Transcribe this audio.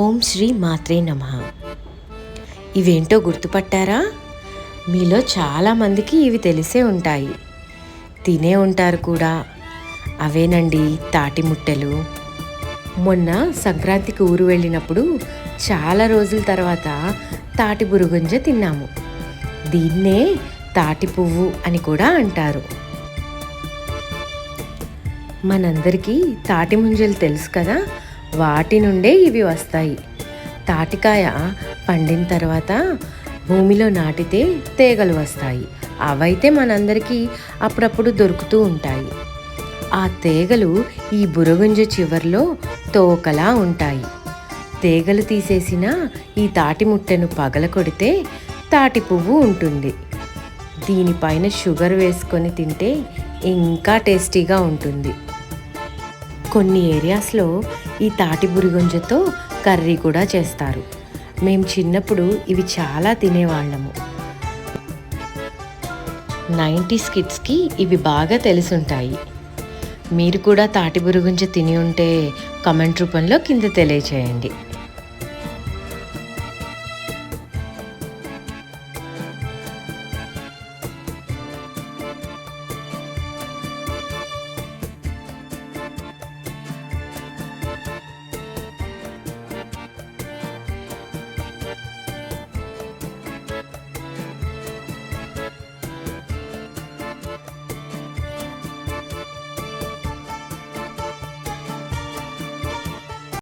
ఓం శ్రీ మాత్రే నమః. ఇవేంటో గుర్తుపట్టారా? మీలో చాలామందికి ఇవి తెలిసే ఉంటాయి, తినే ఉంటారు కూడా. అవేనండి తాటి ముట్టెలు. మొన్న సంక్రాంతికి ఊరు వెళ్ళినప్పుడు చాలా రోజుల తర్వాత తాటి బురుగుంజ తిన్నాము. దీన్నే తాటి పువ్వు అని కూడా అంటారు. మనందరికీ తాటి ముంజలు తెలుసు కదా, వాటి నుండే ఇవి వస్తాయి. తాటికాయ పండిన తర్వాత భూమిలో నాటితే తీగలు వస్తాయి. అవైతే మనందరికీ అప్పుడప్పుడు దొరుకుతూ ఉంటాయి. ఆ తీగలు ఈ బురగుంజ చివర్లో తోకలా ఉంటాయి. తీగలు తీసేసిన ఈ తాటి ముట్టెను పగలకొడితే తాటి పువ్వు ఉంటుంది. దీనిపైన షుగర్ వేసుకొని తింటే ఇంకా టేస్టీగా ఉంటుంది. కొన్ని ఏరియాస్లో ఈ తాటి బురిగుంజతో కర్రీ కూడా చేస్తారు. మేము చిన్నప్పుడు ఇవి చాలా తినేవాళ్ళము. 90s కిడ్స్కి ఇవి బాగా తెలుసుంటాయి. మీరు కూడా తాటి బురిగుంజ తిని ఉంటే కామెంట్ రూపంలో కింద తెలియచేయండి.